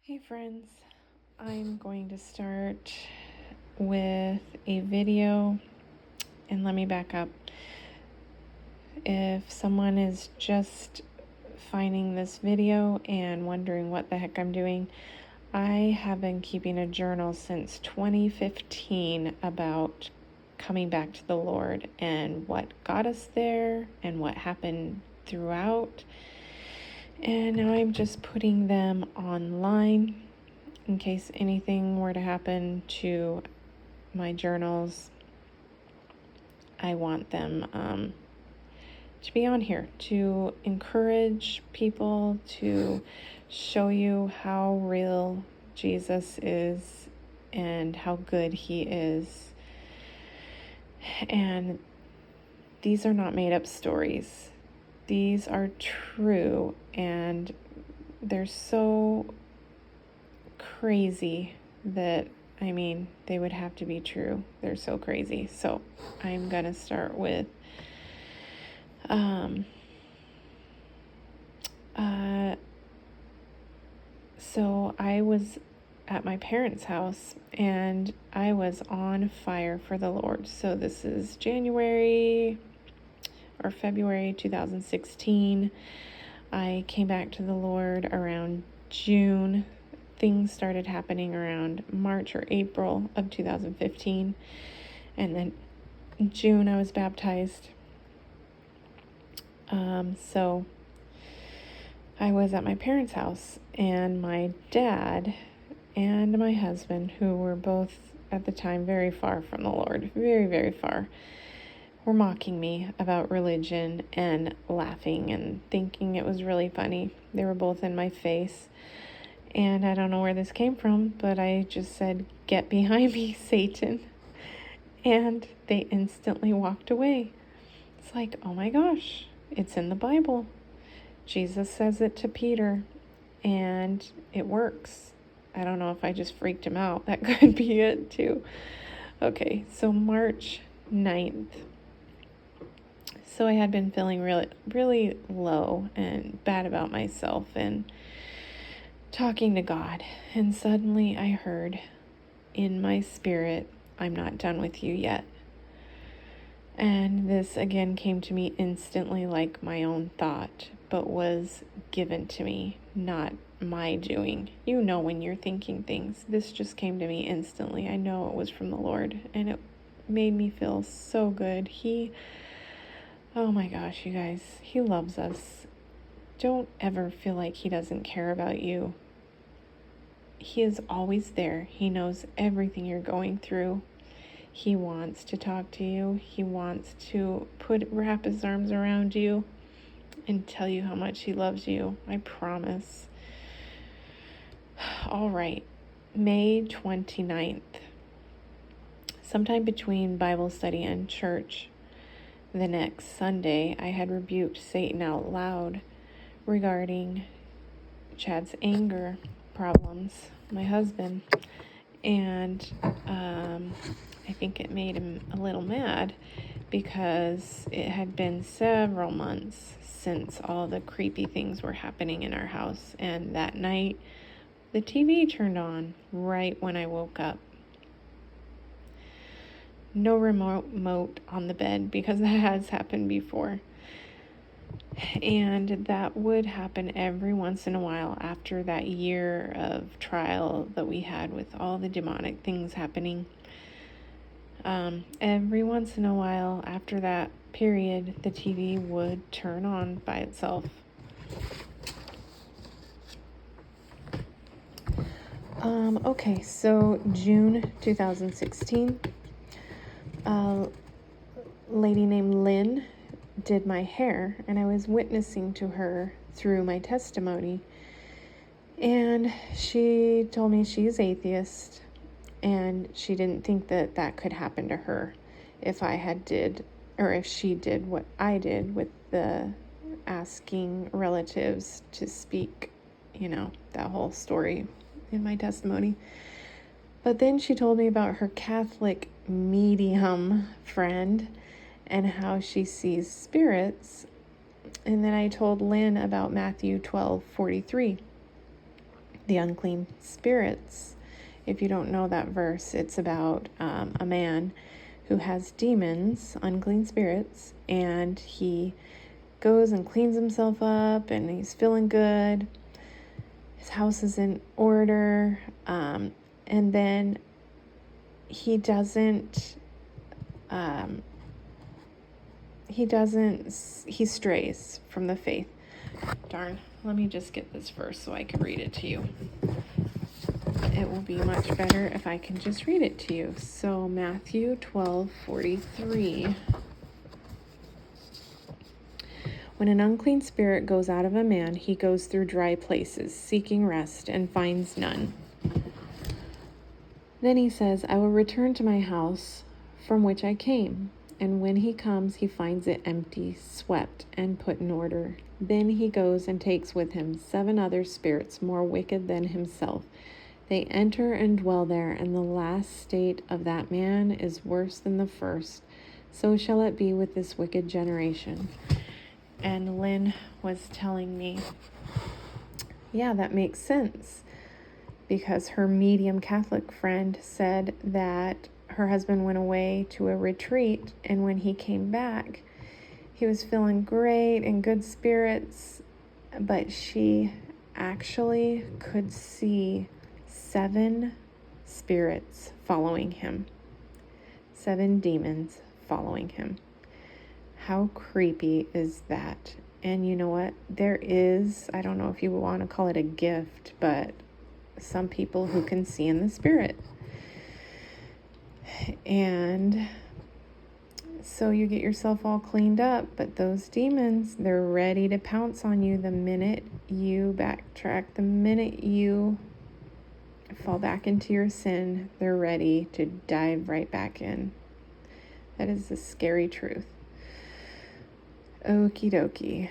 Hey friends, I'm going to start with a video, and let me back up. If someone is just finding this video and wondering what the heck I'm doing, I have been keeping a journal since 2015 about coming back to the Lord and what got us there and what happened throughout. And now I'm just putting them online in case anything were to happen to my journals. I want them to be on here to encourage people, to show you how real Jesus is and how good he is. And these are not made up stories. These are true, and they're so crazy that, they would have to be true. They're so crazy. So I'm going to start with so I was at my parents' house and I was on fire for the Lord. So this is January or February 2016. I came back to the Lord around June. Things started happening around March or April of 2015. And then in June, I was baptized. So I was at my parents' house, and my dad and my husband, who were both at the time very far from the Lord, very, very far, were mocking me about religion and laughing and thinking it was really funny. They were both in my face. And I don't know where this came from, but I just said, "Get behind me, Satan." And they instantly walked away. It's like, oh my gosh, it's in the Bible. Jesus says it to Peter, and it works. I don't know if I just freaked him out. That could be it too. Okay, so March 9th. So I had been feeling really, really low and bad about myself and talking to God. And suddenly I heard in my spirit, "I'm not done with you yet." And this again came to me instantly like my own thought, but was given to me, not my doing. You know when you're thinking things. This just came to me instantly. I know it was from the Lord, and it made me feel so good. Oh my gosh, you guys, he loves us. Don't ever feel like he doesn't care about you. He is always there. He knows everything you're going through. He wants to talk to you. He wants to wrap his arms around you and tell you how much he loves you. I promise. All right. May 29th. Sometime between Bible study and church the next Sunday, I had rebuked Satan out loud regarding Chad's anger problems, my husband. And I think it made him a little mad because it had been several months since all the creepy things were happening in our house. And that night, the TV turned on right when I woke up. No remote on the bed, because that has happened before. And that would happen every once in a while after that year of trial that we had with all the demonic things happening. Every once in a while after that period, the TV would turn on by itself. Okay, so June 2016, a lady named Lynn did my hair, and I was witnessing to her through my testimony. And she told me she's atheist, and she didn't think that that could happen to her if she did what I did with the asking relatives to speak, that whole story in my testimony. But then she told me about her Catholic medium friend and how she sees spirits. And then I told Lynn about Matthew 12:43. the unclean spirits. If you don't know that verse, it's about a man who has demons, unclean spirits, and he goes and cleans himself up, and he's feeling good. His house is in order, and then he strays from the faith. Darn, let me just get this verse so I can read it to you. It will be much better if I can just read it to you. So Matthew 12:43. When an unclean spirit goes out of a man, he goes through dry places, seeking rest, and finds none. Then he says, I will return to my house from which I came. And when he comes, he finds it empty, swept, and put in order. Then he goes and takes with him 7 other spirits more wicked than himself. They enter and dwell there, and the last state of that man is worse than the first. So shall it be with this wicked generation. And Lynn was telling me, yeah, that makes sense. Because her medium Catholic friend said that her husband went away to a retreat, and when he came back, he was feeling great and good spirits, but she actually could see 7 spirits following him, 7 demons following him. How creepy is that? And you know what? There is, I don't know if you want to call it a gift, but some people who can see in the spirit. And so you get yourself all cleaned up, but those demons, they're ready to pounce on you the minute you backtrack, the minute you fall back into your sin, they're ready to dive right back in. That is the scary truth. Okie dokie.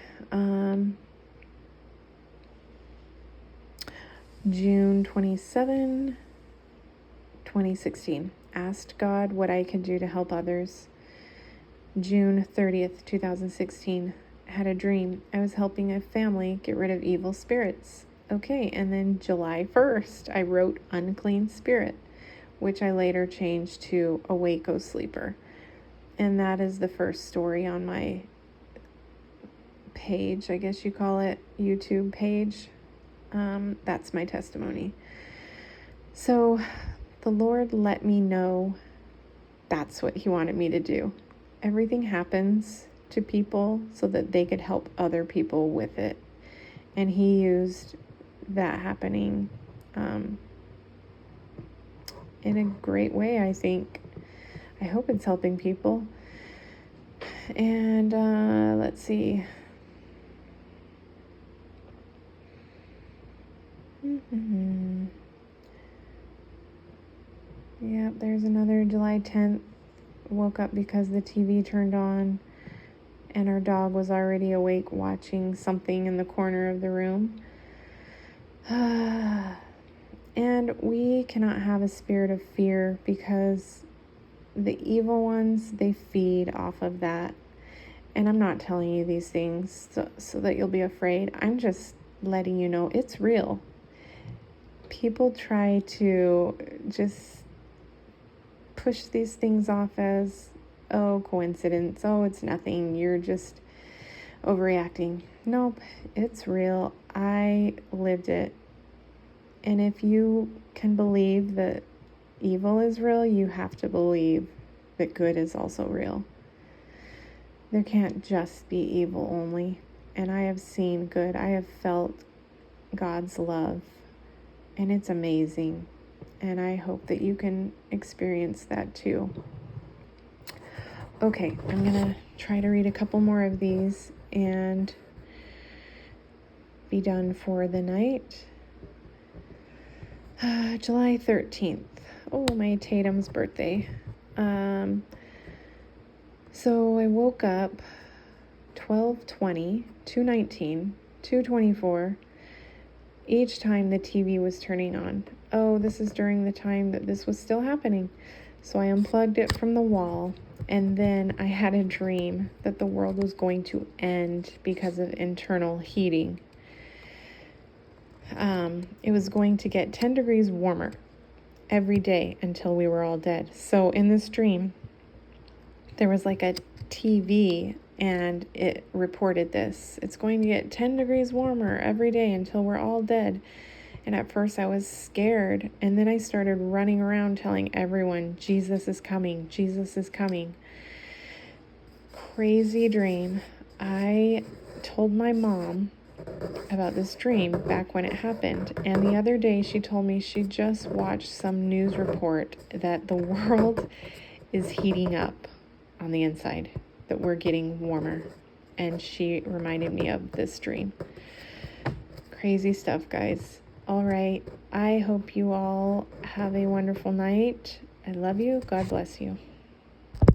June 27, 2016. Asked God what I could do to help others. June 30th, 2016. Had a dream. I was helping a family get rid of evil spirits. Okay, and then July 1st, I wrote Unclean Spirit, which I later changed to Awake, O Sleeper. And that is the first story on my page, I guess you call it, YouTube page. That's my testimony. So the Lord let me know that's what he wanted me to do. Everything happens to people so that they could help other people with it. And he used that happening in a great way, I think. I hope it's helping people. And let's see. Yep, there's another July 10th. Woke up because the TV turned on and our dog was already awake watching something in the corner of the room. And we cannot have a spirit of fear because the evil ones, they feed off of that. And I'm not telling you these things so that you'll be afraid. I'm just letting you know it's real. People try to just push these things off as, oh, coincidence. Oh, it's nothing. You're just overreacting. Nope, it's real. I lived it. And if you can believe that evil is real, you have to believe that good is also real. There can't just be evil only. And I have seen good. I have felt God's love. And it's amazing. And I hope that you can experience that too. Okay, I'm going to try to read a couple more of these and be done for the night. July 13th. Oh, my Tatum's birthday. So I woke up 12:20, 2:19, 2:24. Each time the TV was turning on. Oh, this is during the time that this was still happening. So I unplugged it from the wall, and then I had a dream that the world was going to end because of internal heating. it was going to get 10 degrees warmer every day until we were all dead. So in this dream, there was like a TV and it reported this. It's going to get 10 degrees warmer every day until we're all dead. And at first I was scared. And then I started running around telling everyone, Jesus is coming. Jesus is coming. Crazy dream. I told my mom about this dream back when it happened. And the other day she told me she just watched some news report that the world is heating up on the inside, that we're getting warmer. And she reminded me of this dream. Crazy stuff, guys. All right. I hope you all have a wonderful night. I love you. God bless you.